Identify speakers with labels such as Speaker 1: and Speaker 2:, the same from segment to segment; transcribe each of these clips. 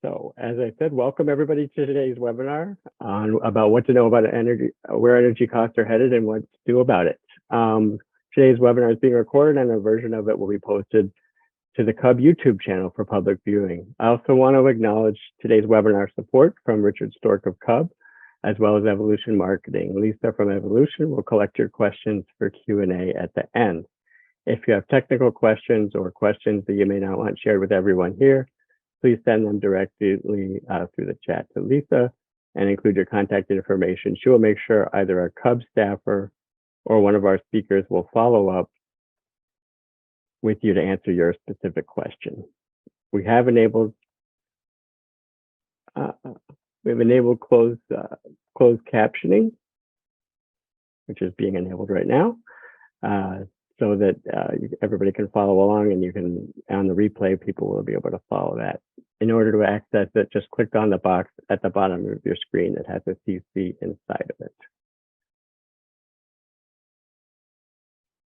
Speaker 1: So, as I said, welcome everybody to today's webinar on about what to know about energy, where energy costs are headed, and what to do about it. Today's webinar is being recorded, and a version of it will be posted to the CUB YouTube channel for public viewing. I also want to acknowledge today's webinar support from Richard Stork of CUB, as well as Evolution Marketing. Lisa from Evolution will collect your questions for Q&A at the end. If you have technical questions or questions that you may not want shared with everyone here, please send them directly through the chat to Lisa and include your contact information. She will make sure either a CUB staffer or one of our speakers will follow up with you to answer your specific question. We have enabled closed captioning, which is being enabled right now, so that everybody can follow along, and you can, on the replay, people will be able to follow that. In order to access it, just click on the box at the bottom of your screen that has a CC inside of it.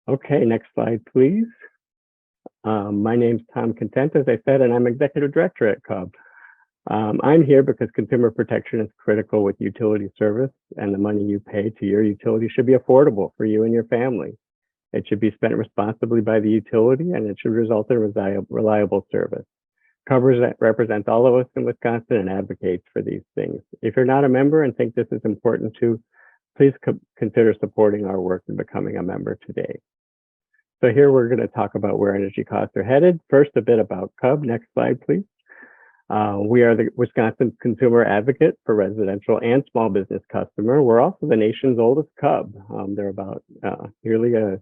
Speaker 1: Okay, next slide, please. My name's Tom Content, as I said, and I'm Executive Director at CUB. I'm here because consumer protection is critical with utility service, and the money you pay to your utility should be affordable for you and your family. It should be spent responsibly by the utility, and it should result in reliable service. CUB represents all of us in Wisconsin and advocates for these things. If you're not a member and think this is important too, please consider supporting our work and becoming a member today. So here we're going to talk about where energy costs are headed. First, a bit about CUB. Next slide, please. We are the Wisconsin consumer advocate for residential and small business customer. We're also the nation's oldest CUB. They're about nearly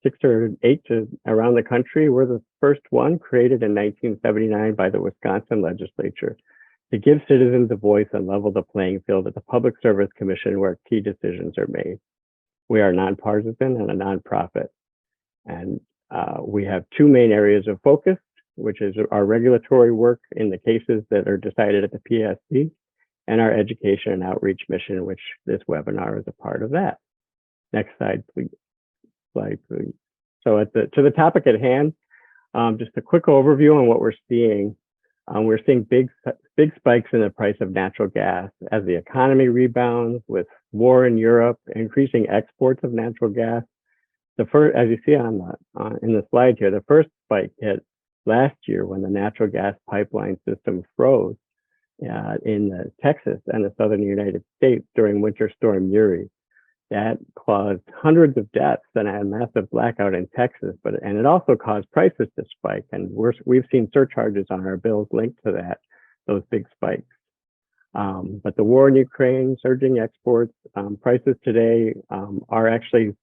Speaker 1: 6 or 8 around the country. We're the first one created in 1979 by the Wisconsin legislature to give citizens a voice and level the playing field at the Public Service Commission where key decisions are made. We are nonpartisan and a nonprofit. And we have 2 main areas of focus, which is our regulatory work in the cases that are decided at the PSC, and our education and outreach mission, which this webinar is a part of that. Next slide, please. So to the topic at hand, just a quick overview on what we're seeing. We're seeing big spikes in the price of natural gas as the economy rebounds with war in Europe, increasing exports of natural gas. The first, as you see in the slide here, the first spike hit last year when the natural gas pipeline system froze in Texas and the southern United States during Winter Storm Uri. That caused hundreds of deaths and a massive blackout in Texas, and it also caused prices to spike. And we've seen surcharges on our bills linked to those big spikes. But the war in Ukraine, surging exports, prices today are actually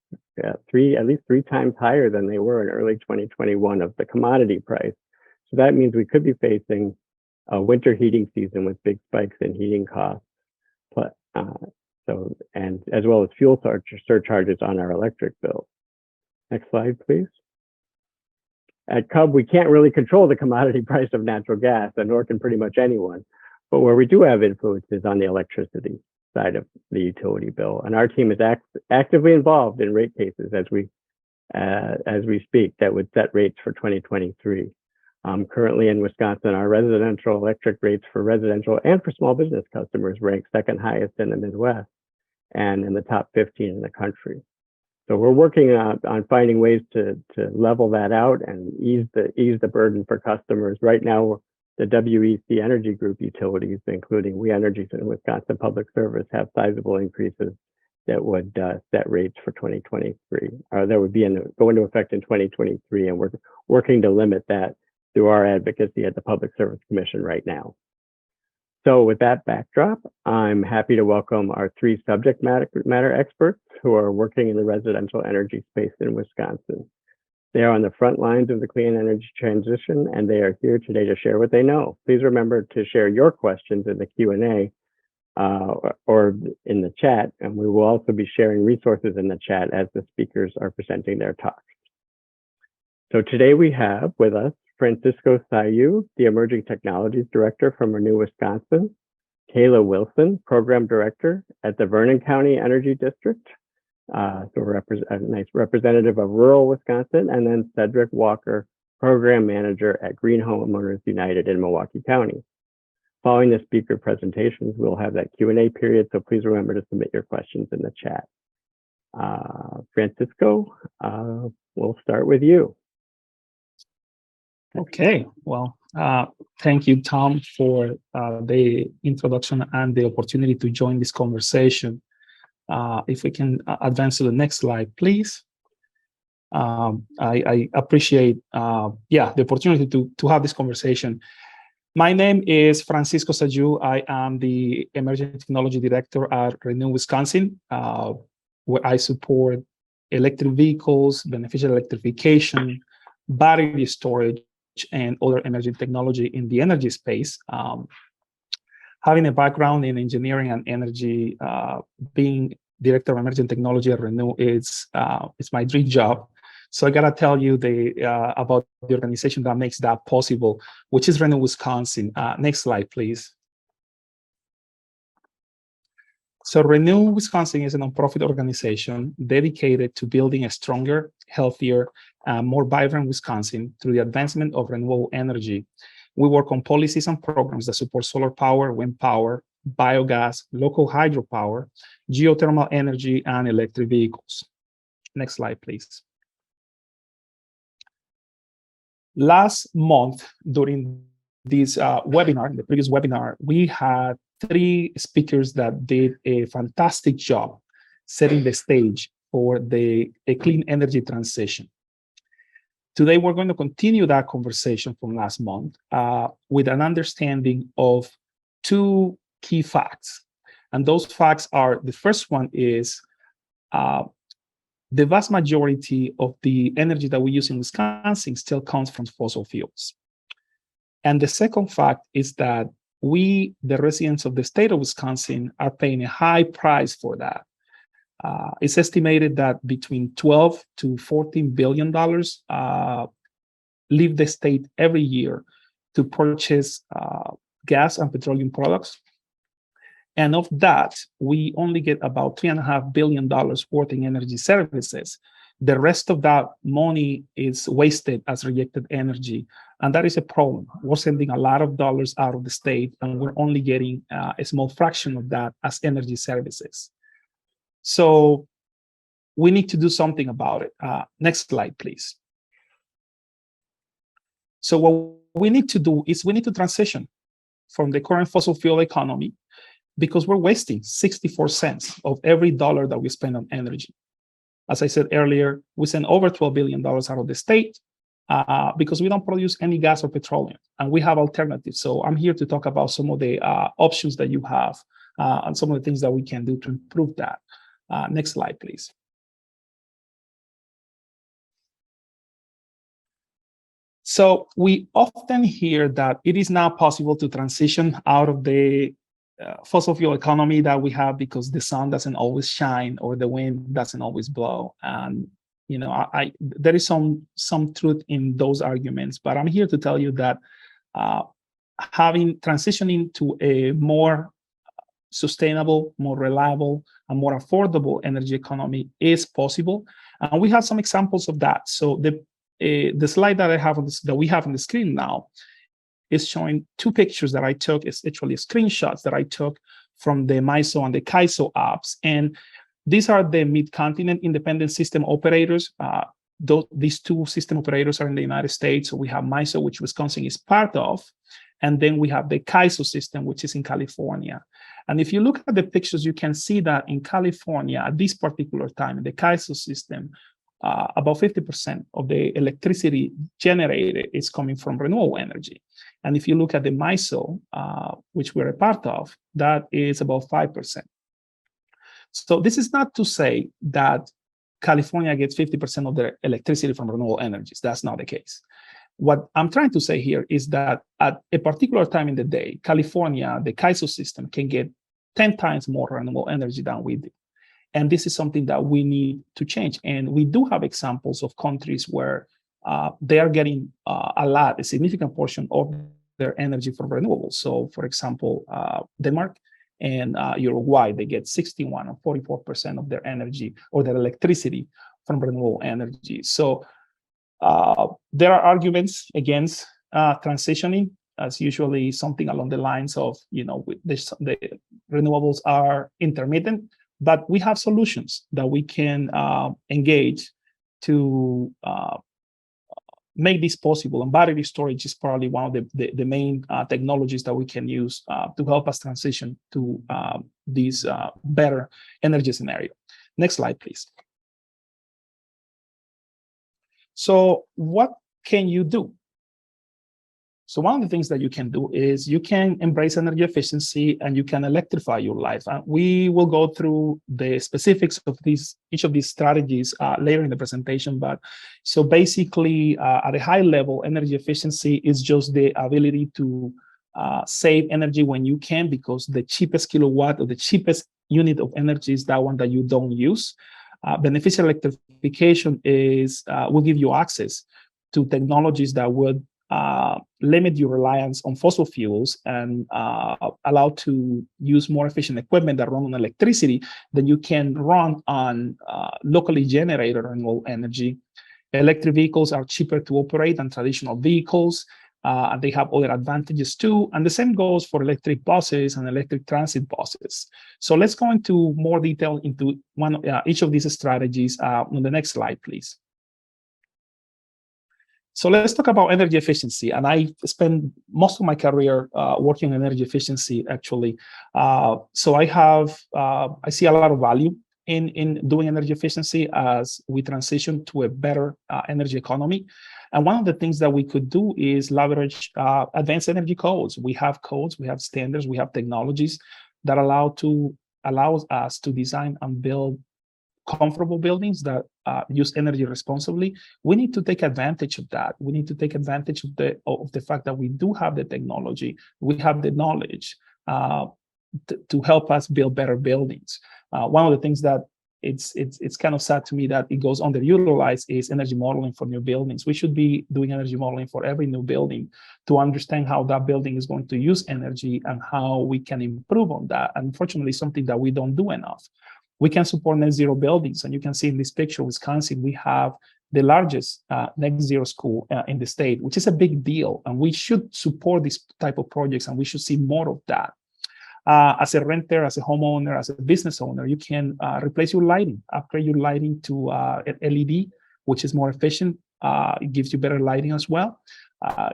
Speaker 1: at least three times higher than they were in early 2021 of the commodity price. So that means we could be facing a winter heating season with big spikes in heating costs. And as well as fuel surcharges on our electric bills. Next slide, please. At CUB, we can't really control the commodity price of natural gas, and nor can pretty much anyone. But where we do have influence is on the electricity side of the utility bill. And our team is actively involved in rate cases as we speak that would set rates for 2023. Currently in Wisconsin, our residential electric rates for residential and for small business customers rank second highest in the Midwest and in the top 15 in the country. So we're working on finding ways to level that out and ease the burden for customers. Right now, the WEC Energy Group utilities, including We Energies and Wisconsin Public Service, have sizable increases that would set rates for 2023, or that would go into effect in 2023, and we're working to limit that through our advocacy at the Public Service Commission right now. So with that backdrop, I'm happy to welcome our 3 subject matter experts who are working in the residential energy space in Wisconsin. They are on the front lines of the clean energy transition, and they are here today to share what they know. Please remember to share your questions in the Q&A or in the chat, and we will also be sharing resources in the chat as the speakers are presenting their talks. So today we have with us Francisco Sayu, the Emerging Technologies Director from Renew Wisconsin, Kaila Wilson, Program Director at the Vernon County Energy District, so a nice representative of rural Wisconsin, and then Cedric Walker, Program Manager at Green Homeowners United in Milwaukee County. Following the speaker presentations, we'll have that Q&A period, so please remember to submit your questions in the chat. Francisco, we'll start with you.
Speaker 2: Okay, well, thank you, Tom, for the introduction and the opportunity to join this conversation. If we can advance to the next slide, please. I appreciate the opportunity to have this conversation. My name is Francisco Sayu. I am the Emerging Technology Director at Renew Wisconsin, where I support electric vehicles, beneficial electrification, battery storage, and other emerging technology in the energy space. Having a background in engineering and energy, being Director of Emerging Technology at Renew it's my dream job. So I gotta tell you about the organization that makes that possible, which is Renew Wisconsin. Next slide, please. So Renew Wisconsin is a nonprofit organization dedicated to building a stronger, healthier, more vibrant Wisconsin through the advancement of renewable energy. We work on policies and programs that support solar power, wind power, biogas, local hydropower, geothermal energy, and electric vehicles. Next slide, please. Last month, during this webinar, the previous webinar, we had 3 speakers that did a fantastic job setting the stage for a clean energy transition. Today, we're going to continue that conversation from last month with an understanding of 2 key facts. And those facts are, the first one is the vast majority of the energy that we use in Wisconsin still comes from fossil fuels. And the second fact is that we, the residents of the state of Wisconsin, are paying a high price for that. It's estimated that between 12 to 14 billion dollars leave the state every year to purchase gas and petroleum products. And of that, we only get about $3.5 billion worth in energy services. The rest of that money is wasted as rejected energy. And that is a problem. We're sending a lot of dollars out of the state, and we're only getting a small fraction of that as energy services. So we need to do something about it. Next slide, please. So what we need to do is we need to transition from the current fossil fuel economy, because we're wasting 64 cents of every dollar that we spend on energy. As I said earlier, we send over $12 billion out of the state because we don't produce any gas or petroleum, and we have alternatives. So I'm here to talk about some of the options that you have and some of the things that we can do to improve that. Next slide, please. So we often hear that it is now possible to transition out of the fossil fuel economy that we have because the sun doesn't always shine or the wind doesn't always blow. And there is some truth in those arguments, but I'm here to tell you that transitioning to a more sustainable, more reliable, and more affordable energy economy is possible, and we have some examples of that. So the slide that I have that we have on the screen now is showing 2 pictures that I took. It's actually screenshots that I took from the MISO and the CAISO apps. And these are the mid-continent independent system operators. These 2 system operators are in the United States. So we have MISO, which Wisconsin is part of. And then we have the CAISO system, which is in California. And if you look at the pictures, you can see that in California, at this particular time, in the CAISO system, about 50% of the electricity generated is coming from renewable energy. And if you look at the MISO, which we're a part of, that is about 5%. So this is not to say that California gets 50% of their electricity from renewable energies. That's not the case. What I'm trying to say here is that at a particular time in the day, California, the CAISO system, can get 10 times more renewable energy than we do. And this is something that we need to change. And we do have examples of countries where they are getting a significant portion of their energy from renewables. So, for example, Denmark and Uruguay, they get 61 or 44% of their energy or their electricity from renewable energy. So there are arguments against transitioning as usually something along the lines of, the renewables are intermittent, but we have solutions that we can engage to make this possible. And battery storage is probably one of the main technologies that we can use to help us transition to this better energy scenario. Next slide, please. So what can you do? So one of the things that you can do is you can embrace energy efficiency and you can electrify your life. And we will go through the specifics of each of these strategies later in the presentation. But so basically, at a high level, energy efficiency is just the ability to save energy when you can, because the cheapest kilowatt or the cheapest unit of energy is that one that you don't use. Beneficial electrification will give you access to technologies that would limit your reliance on fossil fuels and allow to use more efficient equipment that run on electricity than you can run on locally generated renewable energy. Electric vehicles are cheaper to operate than traditional vehicles. And they have other advantages too. And the same goes for electric buses and electric transit buses. So let's go into more detail into each of these strategies on the next slide, please. So let's talk about energy efficiency. And I spent most of my career working on energy efficiency, actually. So I see a lot of value in doing energy efficiency as we transition to a better energy economy. And one of the things that we could do is leverage advanced energy codes. We have standards, we have technologies that allows us to design and build comfortable buildings that use energy responsibly. We need to take advantage of that. We need to take advantage of the fact that we do have the technology, we have the knowledge to help us build better buildings. One of the things that it's kind of sad to me that it goes underutilized is energy modeling for new buildings. We should be doing energy modeling for every new building to understand how that building is going to use energy and how we can improve on that. Unfortunately, something that we don't do enough. We can support net zero buildings, and you can see in this picture, Wisconsin, we have the largest net zero school in the state, which is a big deal, and we should support this type of projects, and we should see more of that. As a renter, as a homeowner, as a business owner, you can replace your lighting, upgrade your lighting to LED, which is more efficient. It gives you better lighting as well.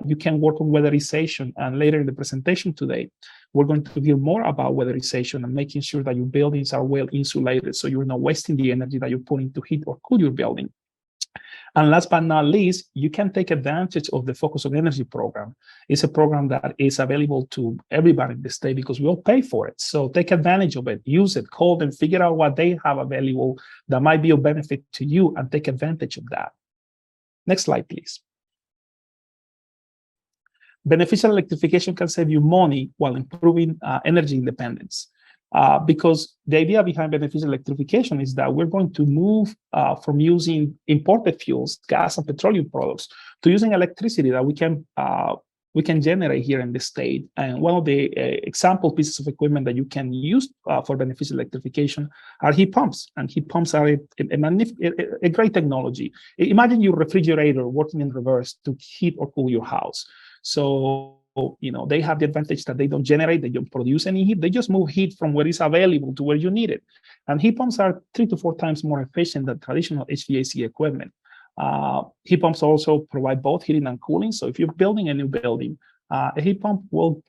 Speaker 2: You can work on weatherization, and later in the presentation today, we're going to hear more about weatherization and making sure that your buildings are well insulated, so you're not wasting the energy that you're putting to heat or cool your building. And last but not least, you can take advantage of the Focus on Energy program. It's a program that is available to everybody in the state because we all pay for it. So take advantage of it, use it, call them, figure out what they have available that might be of benefit to you, and take advantage of that. Next slide, please. Beneficial electrification can save you money while improving energy independence. Because the idea behind beneficial electrification is that we're going to move from using imported fuels, gas and petroleum products, to using electricity that we can generate here in the state. And one of the example pieces of equipment that you can use for beneficial electrification are heat pumps. And heat pumps are a great technology. Imagine your refrigerator working in reverse to heat or cool your house. So they have the advantage that they don't generate, they don't produce any heat. They just move heat from where it's available to where you need it. And heat pumps are 3 to 4 times more efficient than traditional HVAC equipment. Heat pumps also provide both heating and cooling. So if you're building a new building, a heat pump will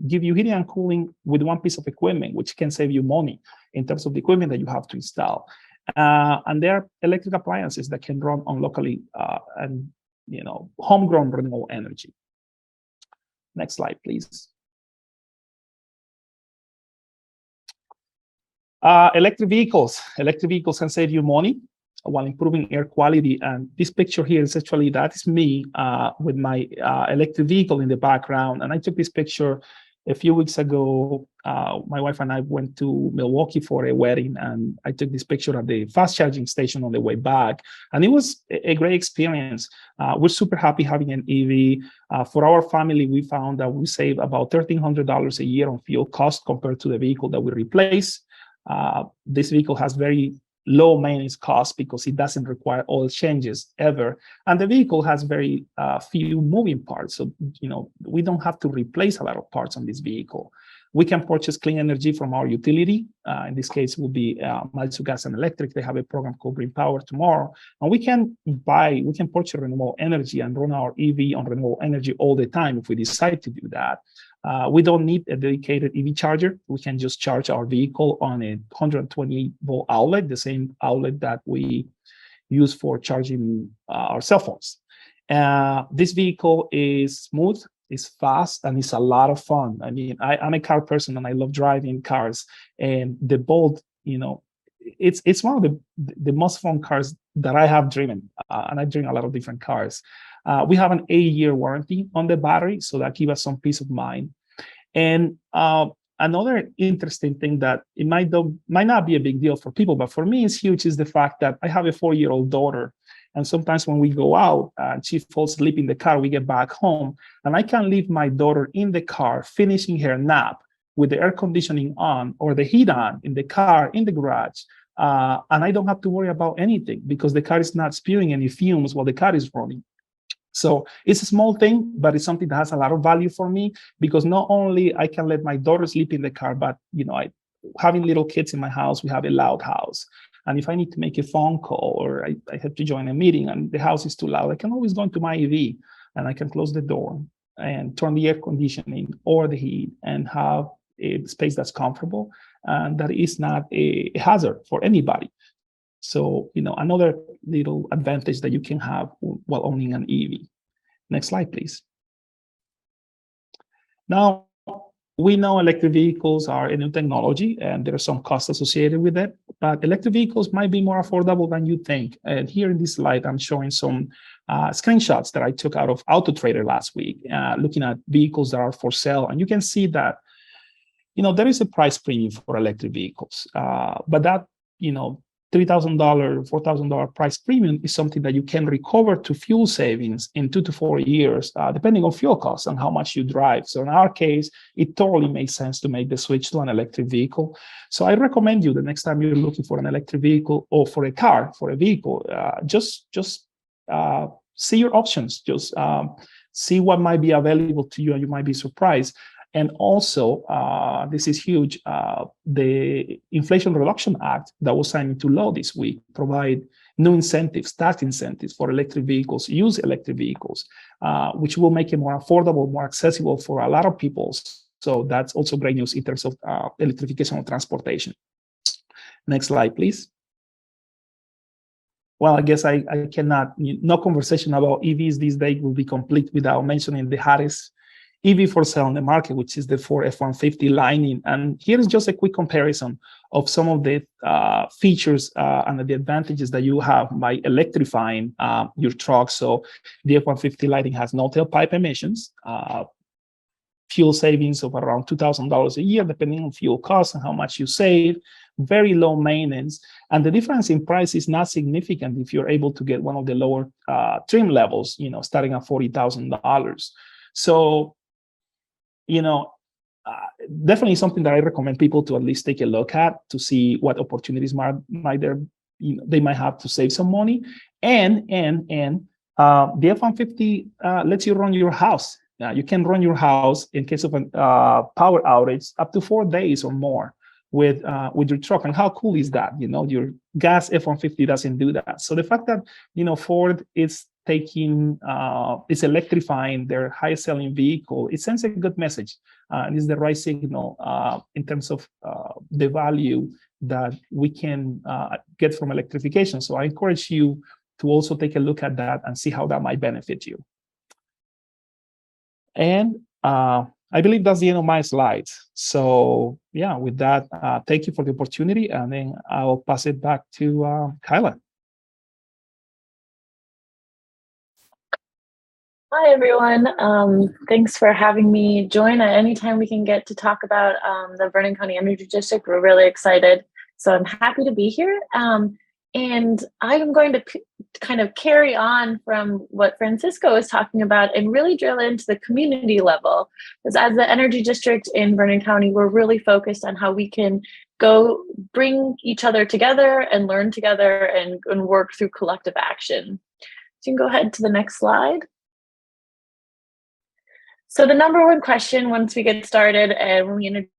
Speaker 2: give you heating and cooling with one piece of equipment, which can save you money in terms of the equipment that you have to install. And there are electric appliances that can run on locally and homegrown renewable energy. Next slide, please. Electric vehicles can save you money while improving air quality. And this picture here is actually, that is me with my electric vehicle in the background. And I took this picture a few weeks ago. My wife and I went to Milwaukee for a wedding, and I took this picture at the fast charging station on the way back. And it was a great experience. We're super happy having an EV. For our family, we found that we save about $1,300 a year on fuel cost compared to the vehicle that we replace. This vehicle has very low maintenance cost because it doesn't require oil changes ever. And the vehicle has very few moving parts. So, we don't have to replace a lot of parts on this vehicle. We can purchase clean energy from our utility. In this case, it will be Malibu Gas and Electric. They have a program called Green Power Tomorrow. And we can purchase renewable energy and run our EV on renewable energy all the time if we decide to do that. We don't need a dedicated EV charger. We can just charge our vehicle on a 128-volt outlet, the same outlet that we use for charging our cell phones. This vehicle is smooth, it's fast, and it's a lot of fun. I mean, I'm a car person and I love driving cars. And the Bolt, it's one of the most fun cars that I have driven. And I've driven a lot of different cars. We have an 8-year warranty on the battery, so that gives us some peace of mind. And another interesting thing that it might not be a big deal for people, but for me it's huge, is the fact that I have a 4-year-old daughter. And sometimes when we go out and she falls asleep in the car, we get back home, and I can leave my daughter in the car finishing her nap with the air conditioning on or the heat on in the car, in the garage. And I don't have to worry about anything because the car is not spewing any fumes while the car is running. So it's a small thing, but it's something that has a lot of value for me, because not only I can let my daughter sleep in the car, but having little kids in my house, we have a loud house. And if I need to make a phone call or I have to join a meeting and the house is too loud, I can always go into my EV and I can close the door and turn the air conditioning or the heat and have a space that's comfortable and that is not a hazard for anybody. So, another little advantage that you can have while owning an EV. Next slide, please. Now, we know electric vehicles are a new technology and there are some costs associated with it, but electric vehicles might be more affordable than you think. And here in this slide, I'm showing some screenshots that I took out of Auto Trader last week, looking at vehicles that are for sale. And you can see that, there is a price premium for electric vehicles, but that, $3,000, $4,000 price premium is something that you can recover to fuel savings in 2 to 4 years, depending on fuel costs and how much you drive. So in our case, it totally makes sense to make the switch to an electric vehicle. So I recommend you the next time you're looking for an electric vehicle or for a vehicle, just see your options, just see what might be available to you, and you might be surprised. And also, this is huge, the Inflation Reduction Act that was signed into law this week provide new incentives, tax incentives for electric vehicles, use electric vehicles, which will make it more affordable, more accessible for a lot of people. So that's also great news in terms of electrification of transportation. Next slide, please. Well, I guess I cannot, no conversation about EVs these days will be complete without mentioning the hottest EV for sale on the market, which is the Ford F-150 Lightning. And here is just a quick comparison of some of the features and the advantages that you have by electrifying your truck. So the F-150 Lightning has no tailpipe emissions, fuel savings of around $2,000 a year, depending on fuel costs and how much you save, very low maintenance. And the difference in price is not significant if you're able to get one of the lower trim levels, starting at $40,000. So, definitely something that I recommend people to at least take a look at to see what opportunities they might have to save some money. And the F-150 lets you run your house. You can run your house in case of a power outage up to 4 days or more with your truck. And how cool is that? Your gas F-150 doesn't do that. So the fact that Ford is is electrifying their highest selling vehicle, it sends a good message. And is the right signal in terms of the value that we can get from electrification. So I encourage you to also take a look at that and see how that might benefit you. And I believe that's the end of my slides. So yeah, with that, thank you for the opportunity. And then I'll pass it back to Kaila.
Speaker 3: Hi, everyone. Thanks for having me join at any time we can get to talk about the Vernon County Energy District. We're really excited. So I'm happy to be here. And I am going to kind of carry on from what Francisco was talking about and really drill into the community level. Because as the Energy District in Vernon County, we're really focused on how we can go bring each other together and learn together and work through collective action. So you can go ahead to the next slide. So the number one question once we get started and when we introduce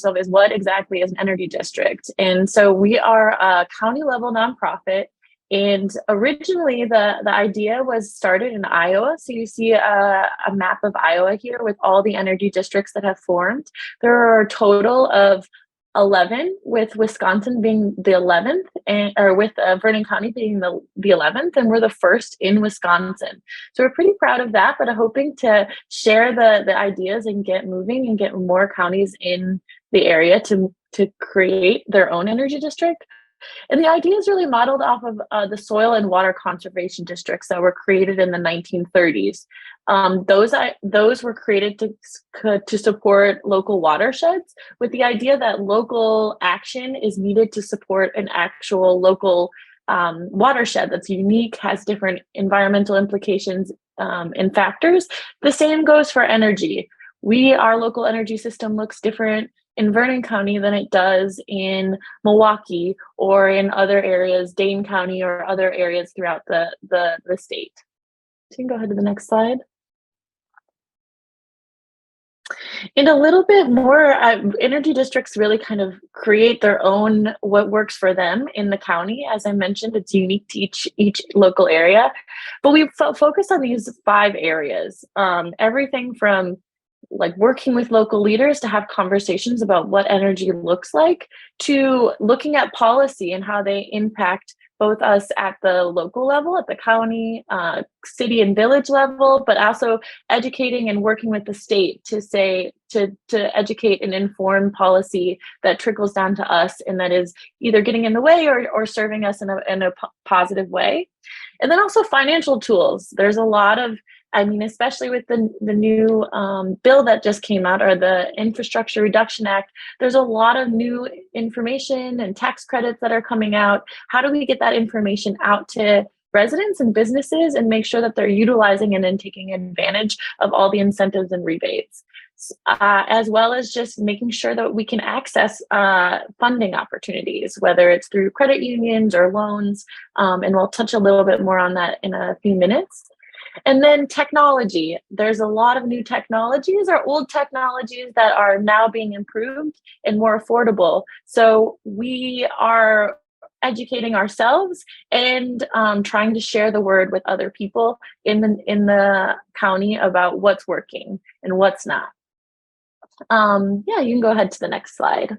Speaker 3: ourselves is, what exactly is an energy district? And so we are a county level nonprofit. And originally the idea was started in Iowa. So you see a map of Iowa here with all the energy districts that have formed. There are a total of 11, with Wisconsin being the 11th, or with Vernon County being the 11th, and we're the first in Wisconsin. So we're pretty proud of that, but I'm hoping to share the ideas and get moving and get more counties in the area to create their own energy district. And the idea is really modeled off of the soil and water conservation districts that were created in the 1930s. Those were created to support local watersheds, with the idea that local action is needed to support an actual local watershed that's unique, has different environmental implications and factors. The same goes for energy. Our local energy system looks different in Vernon County than it does in Milwaukee or in other areas, Dane County or other areas throughout the state. So you can go ahead to the next slide. And a little bit more, energy districts really kind of create their own, what works for them in the county. As I mentioned, it's unique to each local area, but we focus on these 5 areas. Everything from like working with local leaders to have conversations about what energy looks like, to looking at policy and how they impact both us at the local level, at the county, city and village level, but also educating and working with the state to educate and inform policy that trickles down to us and that is either getting in the way or serving us in a positive way. And then also financial tools. There's a lot of, especially with the new bill that just came out, or the Infrastructure Reduction Act, there's a lot of new information and tax credits that are coming out. How do we get that information out to residents and businesses and make sure that they're utilizing and then taking advantage of all the incentives and rebates, as well as just making sure that we can access funding opportunities, whether it's through credit unions or loans, and we'll touch a little bit more on that in a few minutes. And then technology. There's a lot of new technologies or old technologies that are now being improved and more affordable. So we are educating ourselves and trying to share the word with other people in the county about what's working and what's not. Yeah, you can go ahead to the next slide.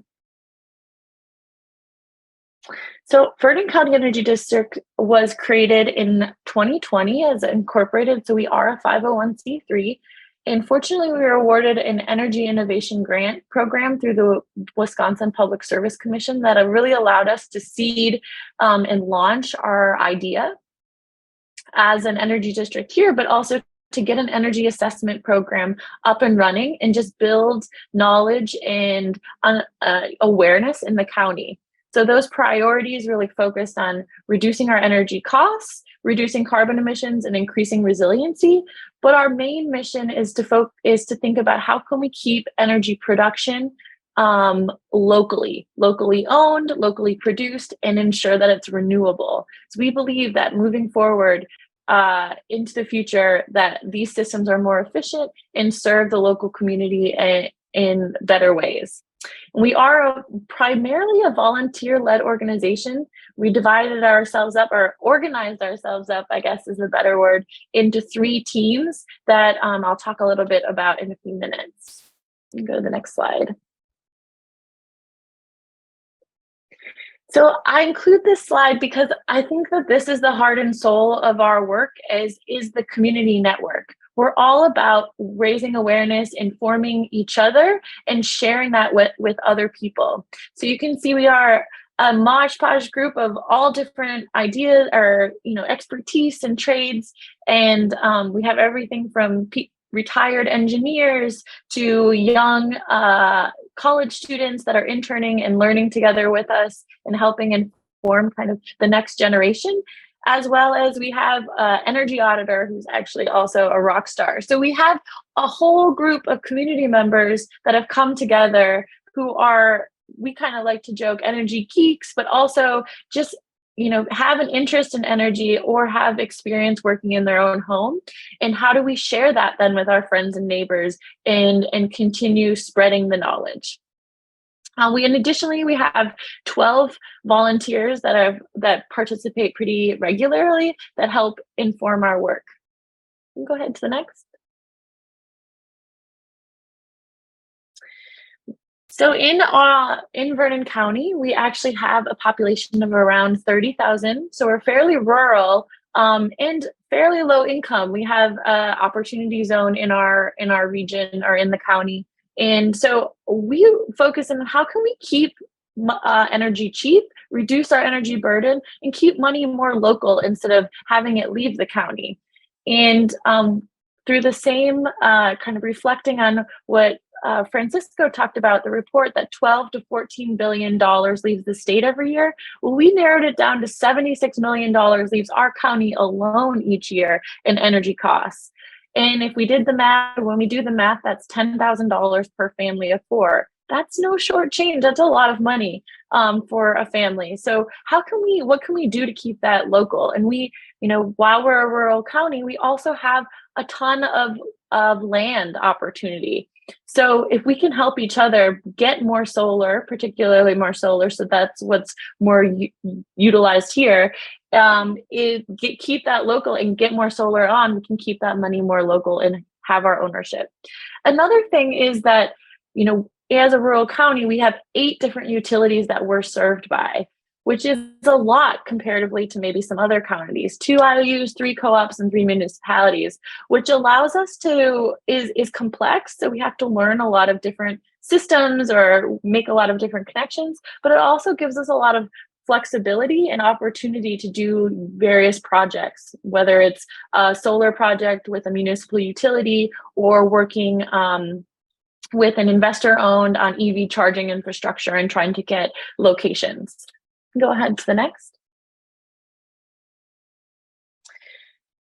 Speaker 3: So Vernon County Energy District was created in 2020 as incorporated. So we are a 501c3. And fortunately, we were awarded an energy innovation grant program through the Wisconsin Public Service Commission that really allowed us to seed and launch our idea as an energy district here, but also to get an energy assessment program up and running and just build knowledge and awareness in the county. So those priorities really focused on reducing our energy costs, reducing carbon emissions, and increasing resiliency. But our main mission is to think about how can we keep energy production locally owned, locally produced, and ensure that it's renewable. So we believe that moving forward into the future, that these systems are more efficient and serve the local community in better ways. We are primarily a volunteer-led organization. We divided ourselves up, or organized ourselves up, I guess is a better word, into 3 teams that I'll talk a little bit about in a few minutes. You can go to the next slide. So I include this slide because I think that this is the heart and soul of our work, is the community network. We're all about raising awareness, informing each other, and sharing that with other people. So you can see we are a mosh podge group of all different ideas or expertise and trades, and we have everything from retired engineers to young college students that are interning and learning together with us and helping inform kind of the next generation. As well as we have an energy auditor who's actually also a rock star. So we have a whole group of community members that have come together who are we kind of like to joke energy geeks, but also just, have an interest in energy or have experience working in their own home. And how do we share that then with our friends and neighbors and continue spreading the knowledge? Additionally, we have 12 volunteers that participate pretty regularly that help inform our work. Go ahead to the next. So in Vernon County, we actually have a population of around 30,000. So we're fairly rural and fairly low income. We have an opportunity zone in our region or in the county. And so we focus on how can we keep energy cheap, reduce our energy burden, and keep money more local instead of having it leave the county. And through the same kind of reflecting on what Francisco talked about, the report that $12 to $14 billion leaves the state every year, well, we narrowed it down to $76 million leaves our county alone each year in energy costs. And if we did the math, when we do the math, that's $10,000 per family of 4. That's no short change. That's a lot of money for a family. So what can we do to keep that local? And we, while we're a rural county, we also have a ton of land opportunity. So if we can help each other get more solar, particularly more solar, so that's what's more utilized here, keep that local and get more solar on, we can keep that money more local and have our ownership. Another thing is that, as a rural county, we have 8 different utilities that we're served by, which is a lot comparatively to maybe some other counties, 2 IOUs, 3 co-ops, and 3 municipalities, which allows us is complex. So we have to learn a lot of different systems or make a lot of different connections, but it also gives us a lot of flexibility and opportunity to do various projects, whether it's a solar project with a municipal utility or working with an investor owned on EV charging infrastructure and trying to get locations. Go ahead to the next.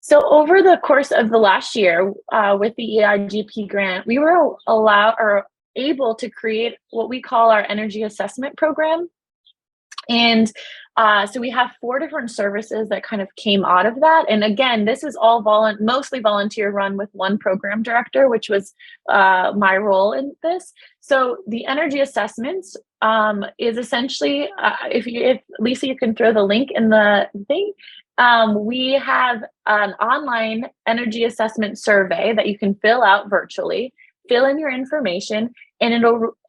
Speaker 3: So over the course of the last year, with the EIGP grant, we were able to create what we call our energy assessment program. And so we have 4 different services that kind of came out of that. And again, this is all mostly volunteer run with 1 program director, which was my role in this. So the energy assessments is essentially, if Lisa, you can throw the link in the thing. We have an online energy assessment survey that you can fill out virtually, fill in your information, and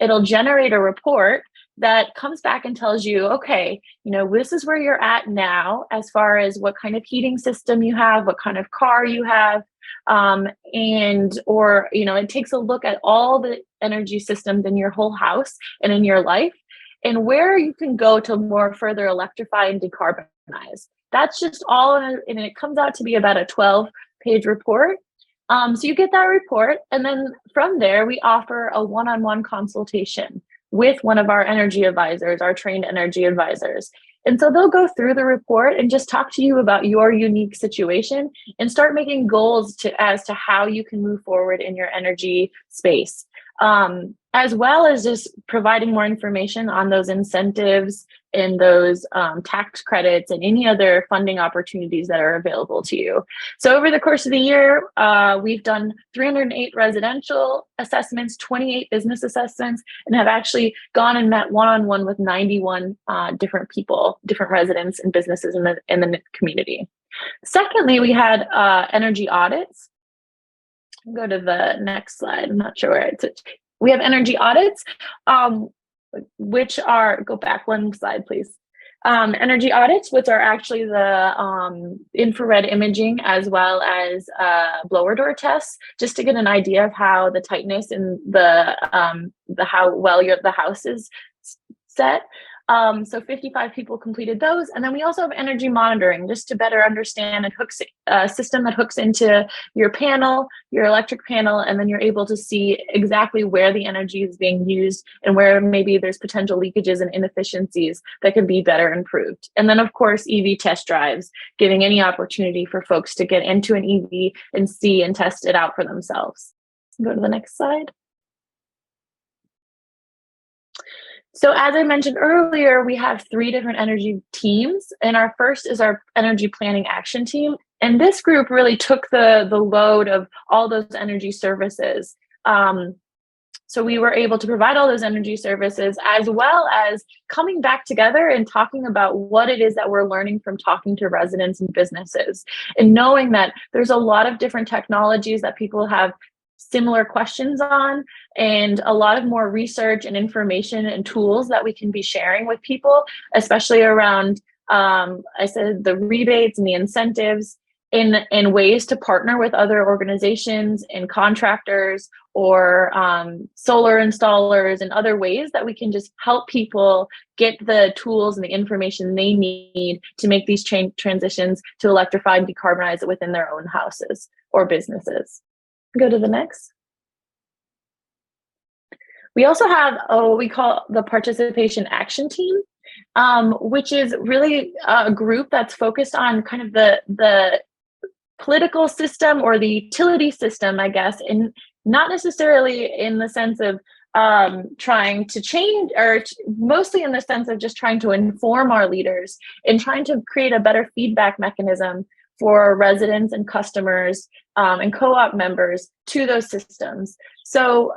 Speaker 3: it'll generate a report that comes back and tells you, okay, this is where you're at now as far as what kind of heating system you have, what kind of car you have, it takes a look at all the energy systems in your whole house and in your life, and where you can go to more further electrify and decarbonize. That's just all, and it comes out to be about a 12-page report. So you get that report, and then from there, we offer a one-on-one consultation with one of our energy advisors, our trained energy advisors. And so they'll go through the report and just talk to you about your unique situation and start making goals as to how you can move forward in your energy space, as well as just providing more information on those incentives and those tax credits and any other funding opportunities that are available to you. So over the course of the year, we've done 308 residential assessments, 28 business assessments, and have actually gone and met one-on-one with 91 different people, different residents and businesses in the community. Secondly, we had energy audits. Go to the next slide. I'm not sure where it's at. We have energy audits, which are, go back 1 slide, please. Energy audits, which are actually the infrared imaging as well as blower door tests, just to get an idea of how the tightness and how well the house is set. So 55 people completed those. And then we also have energy monitoring, just to better understand a system that hooks into your panel, your electric panel, and then you're able to see exactly where the energy is being used and where maybe there's potential leakages and inefficiencies that can be better improved. And then of course, EV test drives, giving any opportunity for folks to get into an EV and see and test it out for themselves. Go to the next slide. So as I mentioned earlier, we have 3 different energy teams, and our first is our energy planning action team. And this group really took the load of all those energy services. So we were able to provide all those energy services, as well as coming back together and talking about what it is that we're learning from talking to residents and businesses, and knowing that there's a lot of different technologies that people have similar questions on, and a lot of more research and information and tools that we can be sharing with people, especially around, I said, the rebates and the incentives, in ways to partner with other organizations and contractors, or solar installers, and other ways that we can just help people get the tools and the information they need to make these transitions to electrify and decarbonize it within their own houses or businesses. Go to the next. We also have what we call the Participation Action Team, which is really a group that's focused on kind of the political system or the utility system, I guess, and not necessarily in the sense of trying to change, or mostly in the sense of just trying to inform our leaders and trying to create a better feedback mechanism for residents and customers and co-op members to those systems. So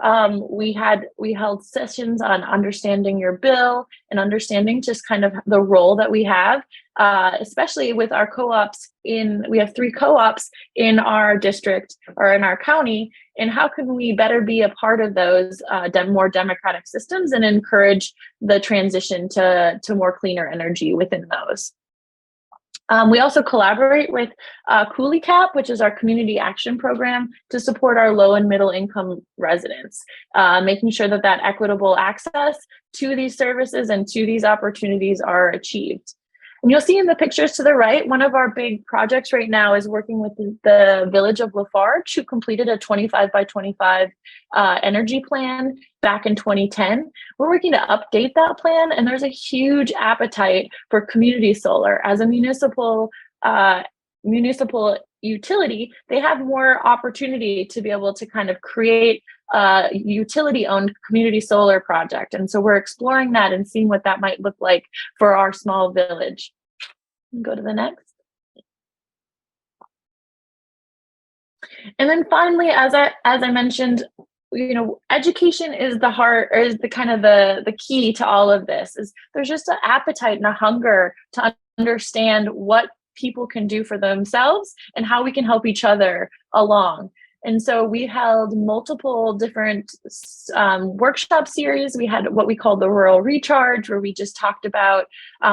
Speaker 3: we held sessions on understanding your bill and understanding just kind of the role that we have, especially with our co-ops. We have 3 co-ops in our district or in our county, and how can we better be a part of those more democratic systems and encourage the transition to more cleaner energy within those. We also collaborate with CooleyCap, which is our community action program, to support our low and middle income residents, making sure that equitable access to these services and to these opportunities are achieved. And you'll see in the pictures to the right, one of our big projects right now is working with the village of Lafarge, who completed a 25 by 25 energy plan back in 2010. We're working to update that plan, and there's a huge appetite for community solar. As a municipal utility, they have more opportunity to be able to kind of create a utility-owned community solar project. And so we're exploring that and seeing what that might look like for our small village. Go to the next. And then finally, as I mentioned, education is the heart, or is the kind of the key to all of this. Is there's just an appetite and a hunger to understand what people can do for themselves and how we can help each other along. And so we held multiple different workshop series. We had what we called the Rural Recharge, where we just talked about,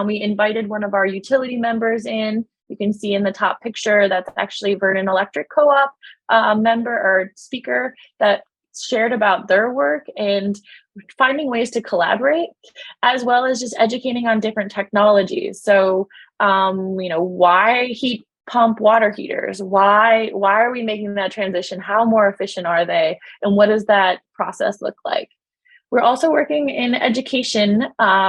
Speaker 3: we invited one of our utility members in. You can see in the top picture, that's actually Vernon Electric Co-op member or speaker that shared about their work and finding ways to collaborate, as well as just educating on different technologies. So, why heat pump water heaters? Why are we making that transition? How more efficient are they? And what does that process look like? We're also working in education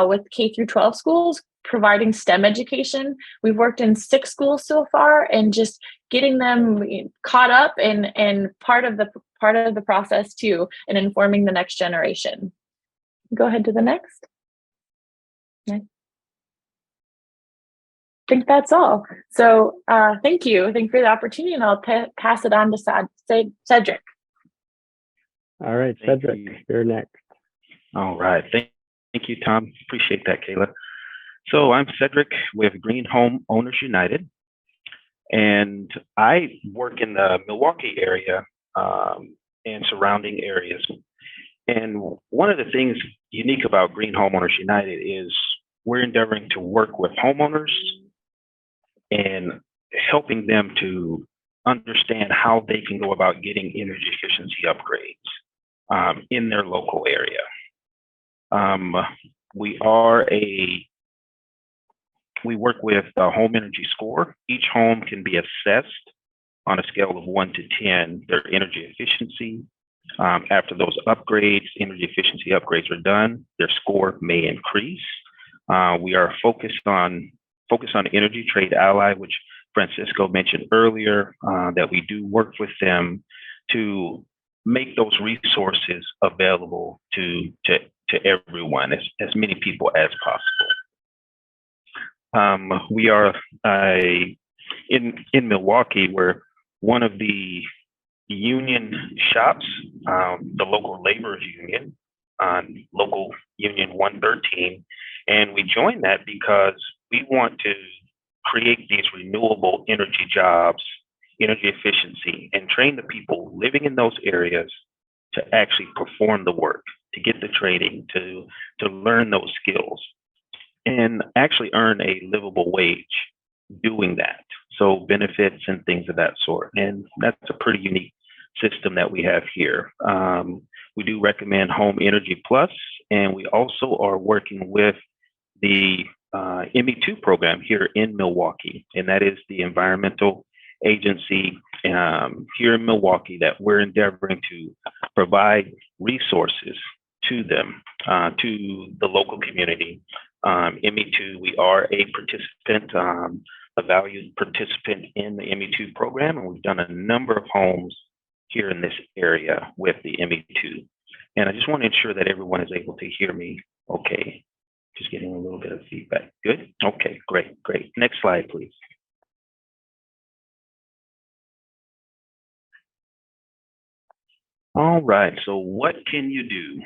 Speaker 3: with K through 12 schools, providing STEM education. We've worked in 6 schools so far, and just getting them caught up and part of the process too, and informing the next generation. Go ahead to the next. Next. I think that's all. So thank you. Thank you for the opportunity, and I'll pass it on to Cedric.
Speaker 1: All right, Cedric, you're next.
Speaker 4: All right. Thank you, Tom. Appreciate that, Kaila. So I'm Cedric with Green Home Owners United, and I work in the Milwaukee area and surrounding areas. And one of the things unique about Green Homeowners United is we're endeavoring to work with homeowners and helping them to understand how they can go about getting energy efficiency upgrades in their local area. We work with a home energy score. Each home can be assessed on a scale of 1 to 10, their energy efficiency. After those upgrades, energy efficiency upgrades are done, their score may increase. We are focused on Energy Trade Ally, which Francisco mentioned earlier, that we do work with them to make those resources available to to everyone, as many people as possible. We are in Milwaukee, we're one of the union shops, the local laborers union, local union 113, and we joined that because we want to create these renewable energy jobs, energy efficiency, and train the people living in those areas to actually perform the work, to get the training, to learn those skills, and actually earn a livable wage doing that. So benefits and things of that sort. And that's a pretty unique system that we have here. We do recommend Home Energy Plus, and we also are working with the ME2 program here in Milwaukee, and that is the environmental agency here in Milwaukee that we're endeavoring to provide resources to them, to the local community. ME2, we are a participant, a valued participant in the ME2 program, and we've done a number of homes here in this area with the ME2. And I just want to ensure that everyone is able to hear me okay. Just getting a little bit of feedback. Good? Okay, great. Next slide, please. All right, so what can you do?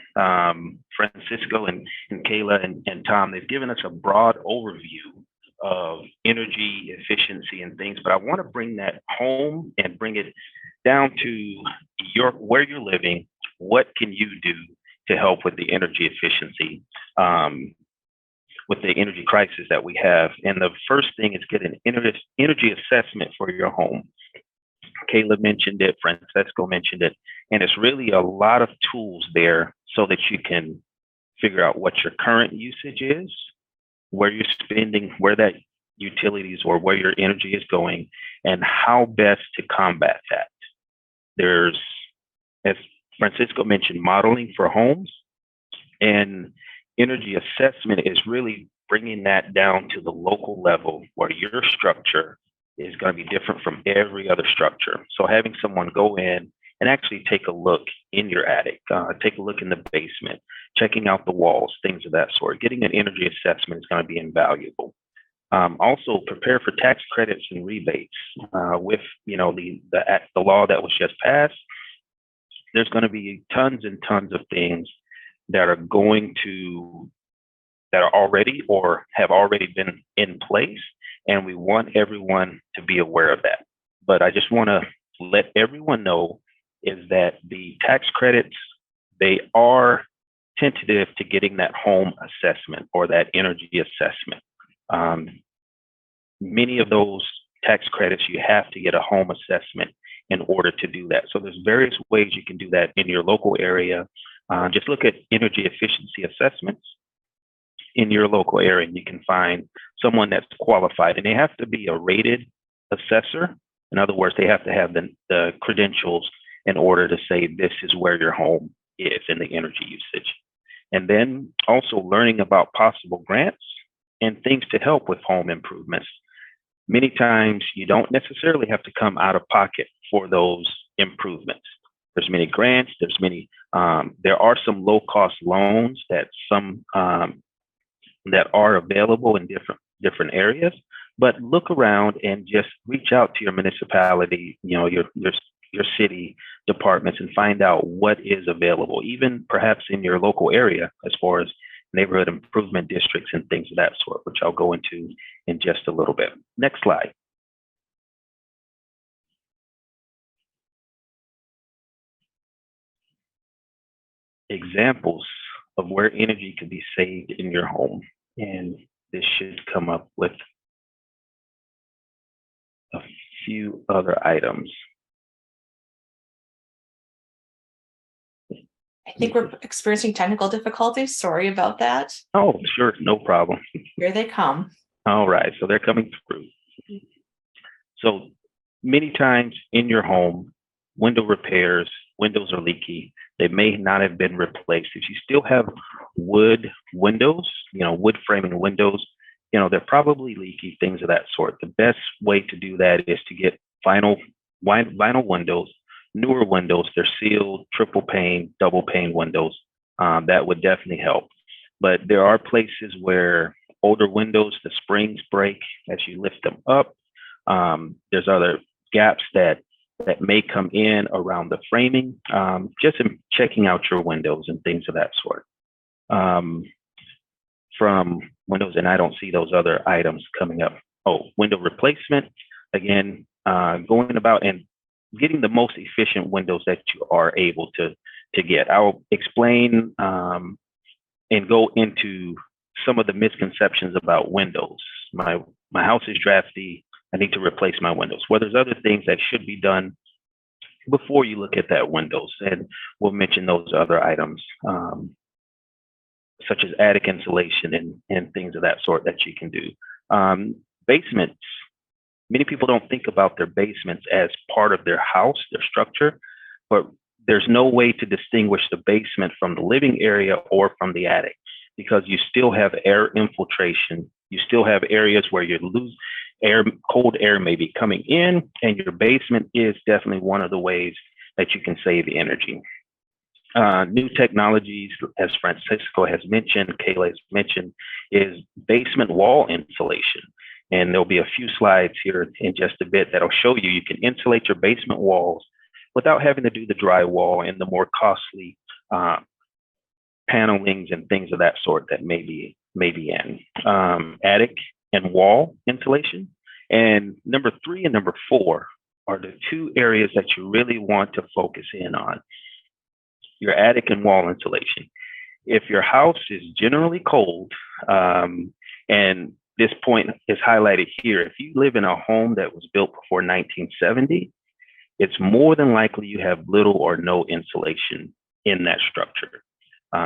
Speaker 4: Francisco and Kaila and Tom, they've given us a broad overview of energy efficiency and things, but I want to bring that home and bring it down to where you're living. What can you do to help with the energy efficiency, with the energy crisis that we have? And the first thing is get an energy assessment for your home. Kaila mentioned it, Francisco mentioned it, and it's really a lot of tools there so that you can figure out what your current usage is, where you're spending, where that utilities or where your energy is going, and how best to combat that. There's, as Francisco mentioned, modeling for homes, and energy assessment is really bringing that down to the local level where your structure is going to be different from every other structure. So having someone go in and actually take a look in your attic, take a look in the basement, checking out the walls, things of that sort. Getting an energy assessment is going to be invaluable. Also, prepare for tax credits and rebates. With the law that was just passed, there's going to be tons and tons of things that are already or have already been in place, and we want everyone to be aware of that. But I just want to let everyone know is that the tax credits, they are tentative to getting that home assessment or that energy assessment. Many of those tax credits, you have to get a home assessment in order to do that. So there's various ways you can do that in your local area. Just look at energy efficiency assessments in your local area, and you can find someone that's qualified, and they have to be a rated assessor. In other words, they have to have the credentials in order to say this is where your home is in the energy usage. And then also learning about possible grants and things to help with home improvements. Many times you don't necessarily have to come out of pocket for those improvements. There's many grants, there are some low-cost loans that that are available in different areas, but look around and just reach out to your municipality, your city departments, and find out what is available, even perhaps in your local area as far as neighborhood improvement districts and things of that sort, which I'll go into in just a little bit. Next slide. Examples of where energy can be saved in your home. And this should come up with a few other items.
Speaker 5: I think we're experiencing technical difficulties. Sorry about that.
Speaker 4: Oh, sure, no problem.
Speaker 5: Here they come.
Speaker 4: All right, so they're coming through. So many times in your home, window repairs, windows are leaky. They may not have been replaced. If you still have wood windows, wood framing windows, they're probably leaky, things of that sort. The best way to do that is to get vinyl windows, newer windows. They're sealed, triple pane, double pane windows. that would definitely help. But there are places where older windows, the springs break as you lift them up. There's other gaps that may come in around the framing, just in checking out your windows and things of that sort. From windows, and I don't see those other items coming up. Oh, window replacement, again, going about and getting the most efficient windows that you are able to get. I'll explain and go into some of the misconceptions about windows. My house is drafty. I need to replace my windows. Well, there's other things that should be done before you look at that windows, and we'll mention those other items, such as attic insulation and things of that sort that you can do. Basements. Many people don't think about their basements as part of their house, their structure, but there's no way to distinguish the basement from the living area or from the attic, because you still have air infiltration. You still have areas where you lose air, cold air may be coming in, and your basement is definitely one of the ways that you can save energy. New technologies, as Francisco has mentioned, Kaila has mentioned, is basement wall insulation. And there'll be a few slides here in just a bit that'll show you can insulate your basement walls without having to do the drywall and the more costly panelings and things of that sort that may be in. Attic and wall insulation. And number 3 and number 4 are the 2 areas that you really want to focus in on. Your attic and wall insulation. If your house is generally cold, and this point is highlighted here, if you live in a home that was built before 1970, it's more than likely you have little or no insulation in that structure.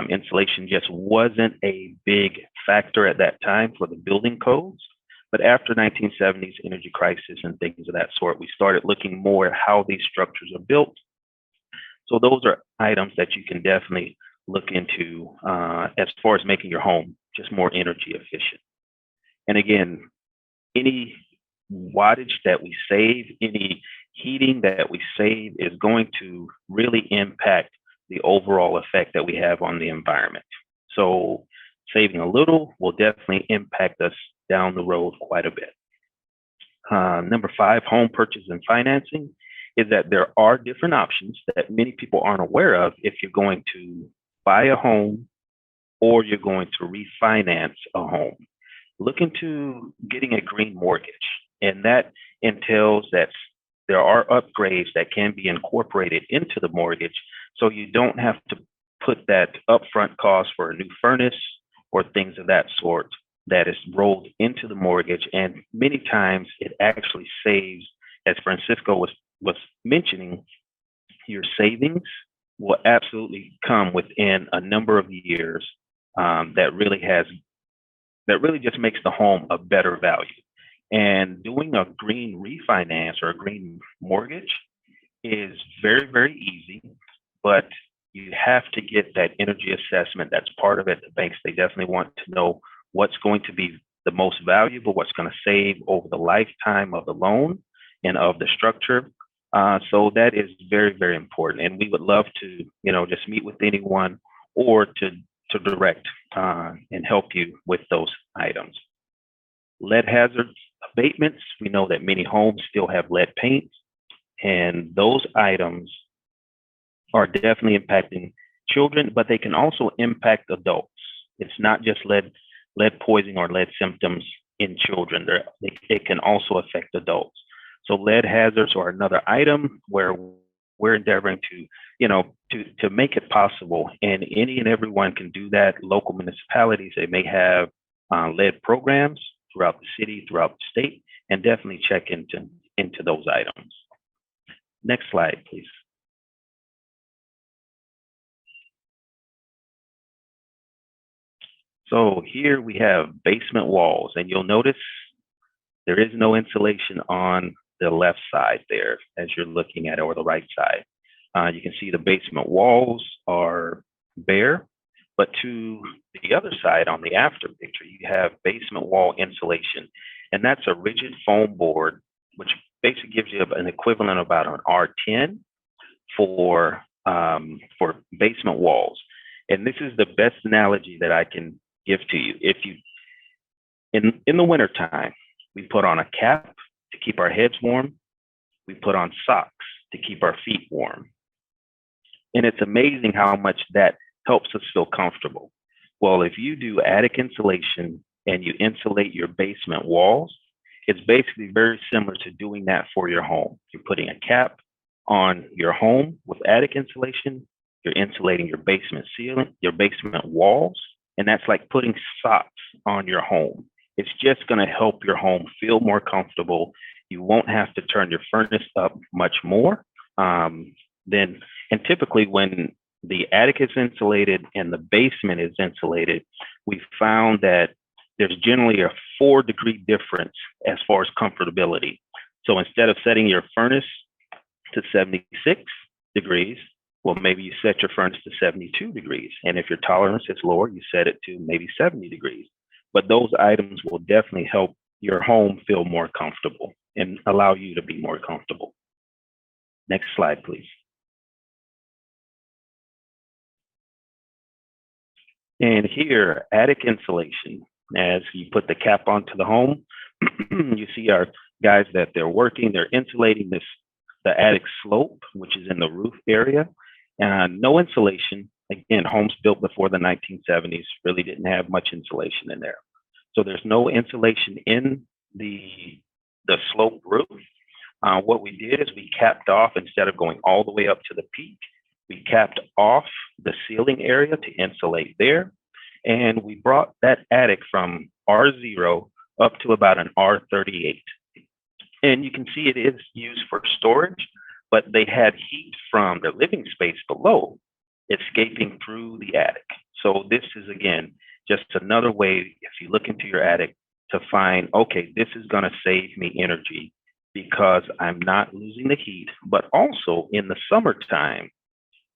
Speaker 4: Insulation just wasn't a big factor at that time for the building codes. But after 1970s energy crisis and things of that sort, we started looking more at how these structures are built. So those are items that you can definitely look into as far as making your home just more energy efficient. And again, any wattage that we save, any heating that we save is going to really impact the overall effect that we have on the environment. So saving a little will definitely impact us down the road quite a bit. Number 5, home purchase and financing, is that there are different options that many people aren't aware of if you're going to buy a home or you're going to refinance a home. Look into getting a green mortgage, and that entails that there are upgrades that can be incorporated into the mortgage, so you don't have to put that upfront cost for a new furnace or things of that sort that is rolled into the mortgage. And many times it actually saves, as Francisco was mentioning, your savings will absolutely come within a number of years. That really just makes the home a better value. And doing a green refinance or a green mortgage is very, very easy, but you have to get that energy assessment. That's part of it. The banks, they definitely want to know what's going to be the most valuable, what's going to save over the lifetime of the loan and of the structure. So that is very, very important. And we would love to, just meet with anyone or to direct and help you with those items. Lead hazard abatements. We know that many homes still have lead paint, and those items are definitely impacting children, but they can also impact adults. It's not just lead poisoning or lead symptoms in children. It can also affect adults. So lead hazards are another item where we're endeavoring to make it possible, and any and everyone can do that. Local municipalities, they may have lead programs throughout the city, throughout the state, and definitely check into those items. Next slide, please. So here we have basement walls, and you'll notice there is no insulation on the left side there as you're looking at it, or the right side. You can see the basement walls are bare, but to the other side on the after picture, you have basement wall insulation, and that's a rigid foam board, which basically gives you an equivalent of about an R10 for basement walls. And this is the best analogy that I can give to you. If you, in the wintertime, we put on a cap to keep our heads warm. We put on socks to keep our feet warm. And it's amazing how much that helps us feel comfortable. Well, if you do attic insulation and you insulate your basement walls, it's basically very similar to doing that for your home. You're putting a cap on your home with attic insulation. You're insulating your basement ceiling, your basement walls, and that's like putting socks on your home. It's just going to help your home feel more comfortable. You won't have to turn your furnace up much more. And typically when the attic is insulated and the basement is insulated, we found that there's generally a 4-degree difference as far as comfortability. So instead of setting your furnace to 76 degrees, well, maybe you set your furnace to 72 degrees. And if your tolerance is lower, you set it to maybe 70 degrees. But those items will definitely help your home feel more comfortable and allow you to be more comfortable. Next slide, please. And here, attic insulation. As you put the cap onto the home, you see our guys that they're working, they're insulating the attic slope, which is in the roof area. No insulation. Again, homes built before the 1970s really didn't have much insulation in there. So there's no insulation in the slope roof. What we did is we capped off, instead of going all the way up to the peak, we capped off the ceiling area to insulate there. And we brought that attic from R0 up to about an R38. And you can see it is used for storage, but they had heat from the living space below escaping through the attic. So this is, again, just another way, if you look into your attic, to find, okay, this is going to save me energy because I'm not losing the heat, but also in the summertime,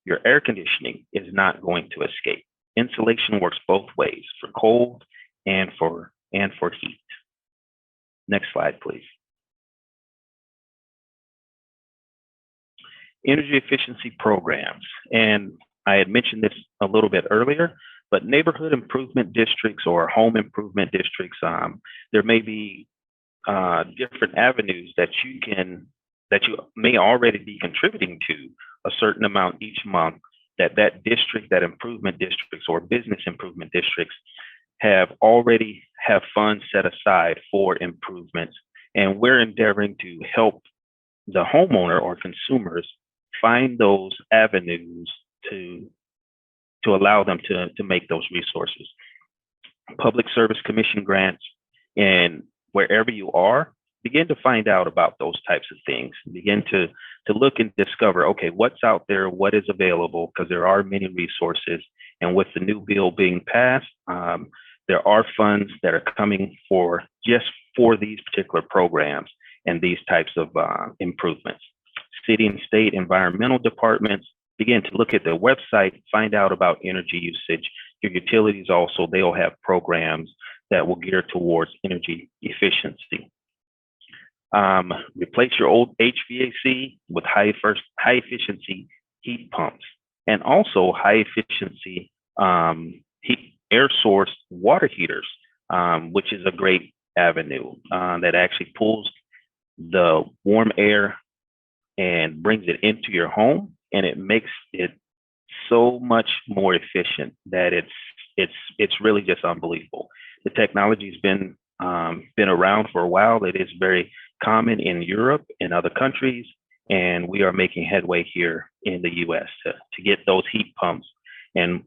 Speaker 4: your air conditioning is not going to escape. Insulation works both ways, for cold and for heat. Next slide, please. Energy efficiency programs. And I had mentioned this a little bit earlier, but neighborhood improvement districts or home improvement districts, there may be different avenues that you may already be contributing to a certain amount each month, that district, that improvement districts or business improvement districts already have funds set aside for improvements. And we're endeavoring to help the homeowner or consumers find those avenues to allow them to make those resources. Public Service Commission grants, and wherever you are, begin to find out about those types of things. Begin to look and discover, okay, what's out there, what is available, because there are many resources. And with the new bill being passed, there are funds that are coming for these particular programs and these types of improvements. City and state environmental departments begin to look at their website, find out about energy usage. Your utilities also, they'll have programs that will gear towards energy efficiency. Replace your old HVAC with high efficiency heat pumps, and also high efficiency air source water heaters, which is a great avenue that actually pulls the warm air and brings it into your home, and it makes it so much more efficient that it's really just unbelievable. The technology's been around for a while. It is very common in Europe and other countries, and we are making headway here in the U.S. to get those heat pumps and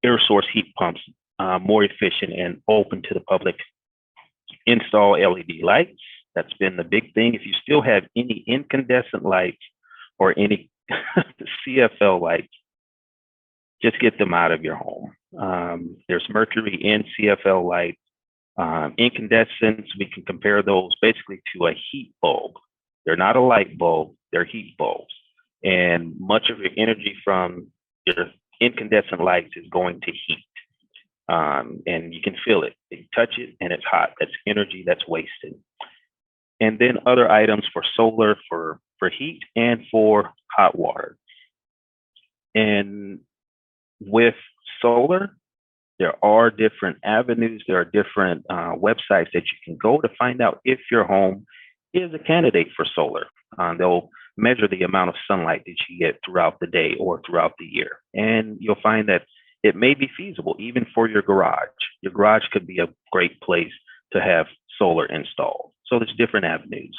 Speaker 4: air source heat pumps more efficient and open to the public. Install LED lights. That's been the big thing. If you still have any incandescent lights or any CFL lights, just get them out of your home. There's mercury in CFL lights. Incandescents, we can compare those basically to a heat bulb. They're not a light bulb, they're heat bulbs. And much of your energy from your incandescent lights is going to heat. And you can feel it. You touch it and it's hot. That's energy that's wasted. And then other items for solar, for heat, and for hot water. And with solar, there are different avenues, there are different websites that you can go to find out if your home is a candidate for solar. They'll measure the amount of sunlight that you get throughout the day or throughout the year. And you'll find that it may be feasible even for your garage. Your garage could be a great place to have solar installed. So there's different avenues.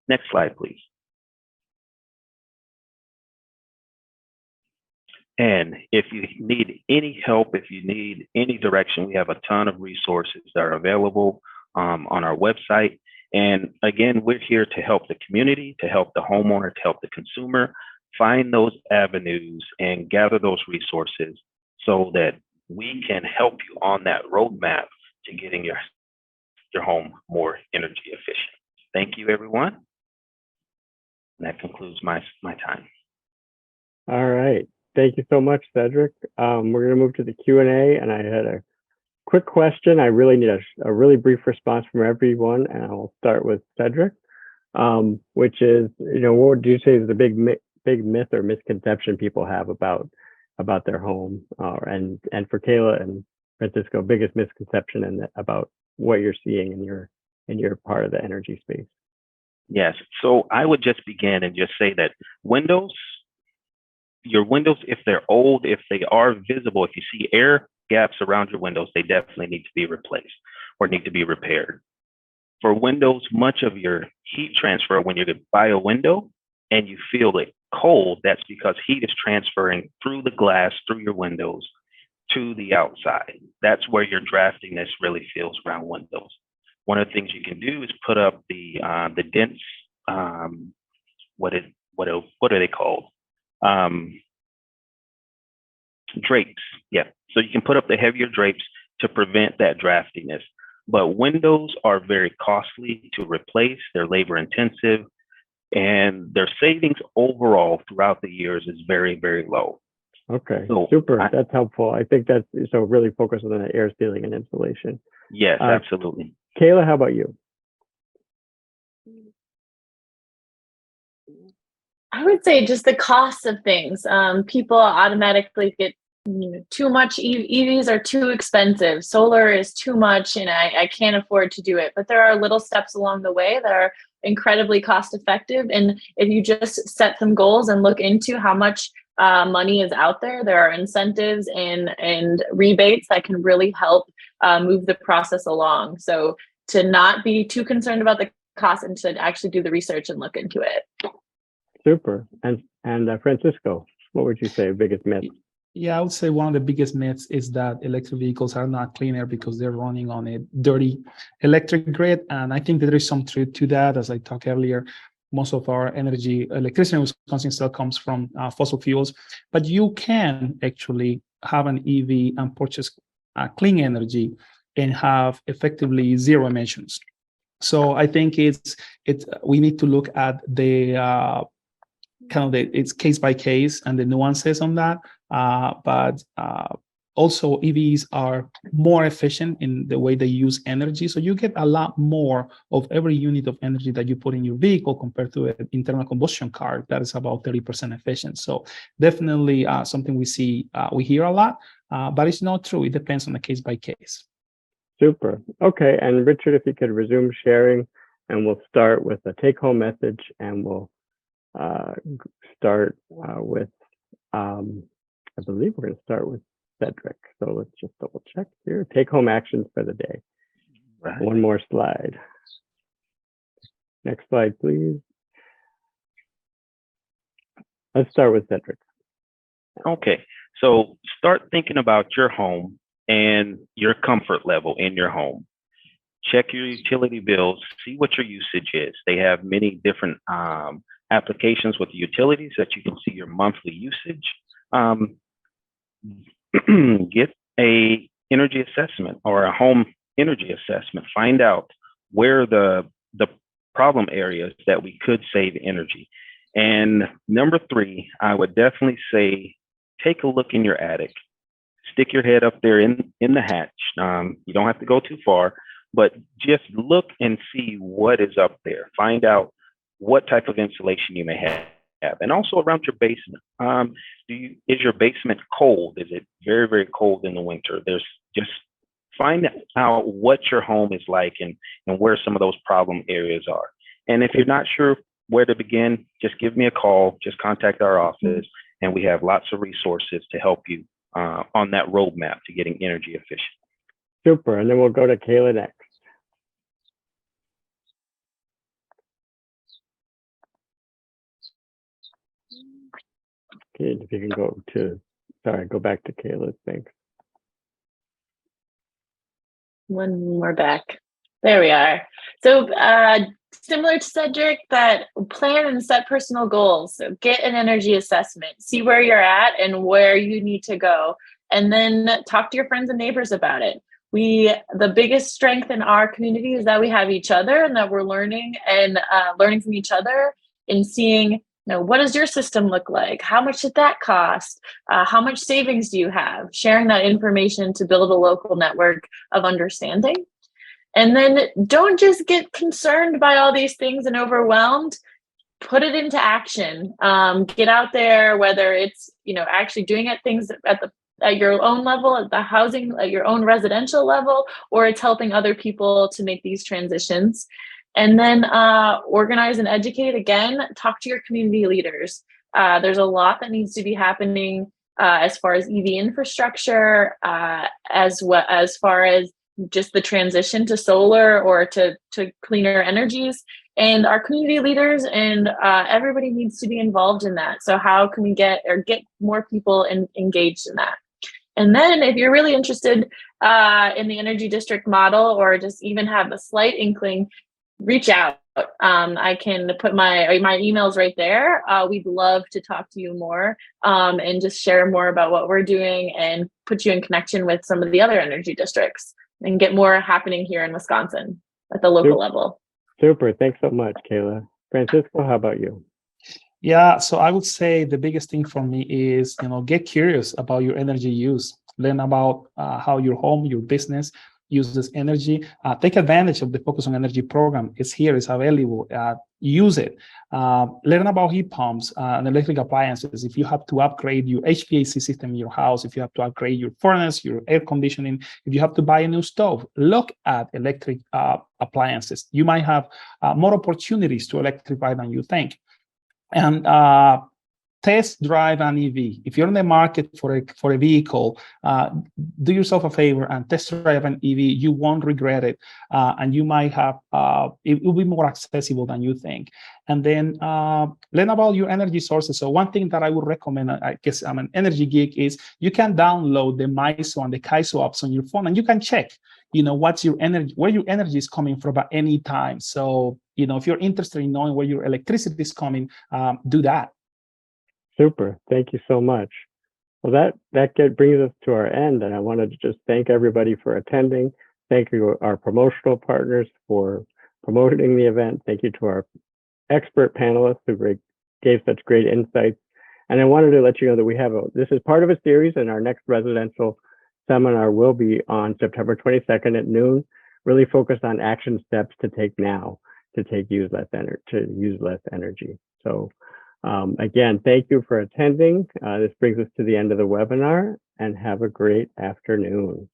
Speaker 4: Next slide, please. And if you need any help, if you need any direction, we have a ton of resources that are available on our website. And again, we're here to help the community, to help the homeowner, to help the consumer find those avenues and gather those resources so that we can help you on that roadmap to getting your home more energy efficient. Thank you, everyone. And that concludes my time.
Speaker 1: All right. Thank you so much, Cedric. We're going to move to the Q&A, and I had a quick question. I really need a really brief response from everyone, and I'll start with Cedric, which is, what would you say is the big myth or misconception people have about their home, and for Kaila and Francisco, biggest misconception about what you're seeing in your part of the energy space?
Speaker 4: Yes. So I would just begin and just say that your windows, if they're old, if they are visible, if you see air gaps around your windows, they definitely need to be replaced or need to be repaired. For windows, much of your heat transfer, when you buy a window and you feel it cold, that's because heat is transferring through the glass, through your windows to the outside. That's where your draftiness really feels around windows. One of the things you can do is put up the dense, what are they called? Drapes. Yeah. So you can put up the heavier drapes to prevent that draftiness. But windows are very costly to replace. They're labor intensive, and their savings overall throughout the years is very, very low.
Speaker 1: Okay, so super. That's helpful. I think that's so really focused on the air sealing and insulation.
Speaker 4: Yes, absolutely.
Speaker 1: Kaila, how about you?
Speaker 3: I would say just the cost of things. People automatically get too much. EVs are too expensive. Solar is too much, and I can't afford to do it. But there are little steps along the way that are incredibly cost effective. And if you just set some goals and look into how much money is out there, there are incentives and rebates that can really help move the process along. So to not be too concerned about the cost and to actually do the research and look into it.
Speaker 1: Super. And Francisco, what would you say biggest myth?
Speaker 2: Yeah, I would say one of the biggest myths is that electric vehicles are not cleaner because they're running on a dirty electric grid. And I think that there is some truth to that. As I talked earlier, most of our electricity in Wisconsin still comes from fossil fuels. But you can actually have an EV and purchase clean energy and have effectively zero emissions. So I think we need to look at the it's case by case and the nuances on that. But also EVs are more efficient in the way they use energy. So you get a lot more of every unit of energy that you put in your vehicle compared to an internal combustion car that is about 30% efficient. So definitely something we hear a lot, but it's not true. It depends on the case by case.
Speaker 1: Super. Okay. And Richard, if you could resume sharing, and we'll start with a take-home message, and we'll start with, I believe we're going to start with Cedric. So let's just double check here. Take-home actions for the day. Right. One more slide. Next slide, please. Let's start with Cedric.
Speaker 4: Okay. So start thinking about your home and your comfort level in your home. Check your utility bills, see what your usage is. They have many different applications with utilities that you can see your monthly usage. Get a energy assessment or a home energy assessment. Find out where the problem areas that we could save energy. And number 3, I would definitely say, take a look in your attic. Stick your head up there in the hatch. You don't have to go too far, but just look and see what is up there. Find out what type of insulation you may have. and also around your basement. Is your basement cold? Is it very, very cold in the winter? There's just find out what your home is like and where some of those problem areas are. And if you're not sure where to begin, just give me a call, just contact our office, and we have lots of resources to help you on that roadmap to getting energy efficient.
Speaker 1: Super, and then we'll go to Kaila next. Okay, if you can go back to Kaila, thanks.
Speaker 3: One more back. There we are. So similar to Cedric, that plan and set personal goals. So get an energy assessment, see where you're at and where you need to go, and then talk to your friends and neighbors about it. The biggest strength in our community is that we have each other and that we're learning from each other and seeing, what does your system look like? How much did that cost? How much savings do you have? Sharing that information to build a local network of understanding. And then don't just get concerned by all these things and overwhelmed. Put it into action. Get out there, whether it's actually doing things at your own level, at the housing, at your own residential level, or it's helping other people to make these transitions. And then organize and educate. Again, talk to your community leaders. There's a lot that needs to be happening as far as EV infrastructure, as far as just the transition to solar or to cleaner energies. And our community leaders and everybody needs to be involved in that. So how can we get more people engaged in that? And then if you're really interested in the energy district model, or just even have a slight inkling, reach out. I can put my emails right there. We'd love to talk to you more and just share more about what we're doing and put you in connection with some of the other energy districts and get more happening here in Wisconsin at the local level.
Speaker 1: Super. Thanks so much, Kaila. Francisco, how about you?
Speaker 2: Yeah, so I would say the biggest thing for me is, get curious about your energy use. Learn about how your home, your business uses energy. Take advantage of the Focus on Energy program. It's here, it's available. Use it. Learn about heat pumps and electric appliances. If you have to upgrade your HVAC system in your house, if you have to upgrade your furnace, your air conditioning, if you have to buy a new stove, look at electric appliances. You might have more opportunities to electrify than you think. And test drive an EV. If you're in the market for a vehicle, do yourself a favor and test drive an EV. You won't regret it, and you might have it will be more accessible than you think. And then learn about your energy sources. So one thing that I would recommend, I guess I'm an energy geek, is you can download the MISO and the KAISO apps on your phone, and you can check, what's your energy, where your energy is coming from at any time. So if you're interested in knowing where your electricity is coming, do that.
Speaker 1: Super. Thank you so much. Well, that brings us to our end, and I wanted to just thank everybody for attending. Thank you, our promotional partners, for promoting the event. Thank you to our expert panelists who gave such great insights. And I wanted to let you know that this is part of a series, and our next residential seminar will be on September 22nd at noon, really focused on action steps to take now to use less energy. So again, thank you for attending. This brings us to the end of the webinar, and have a great afternoon.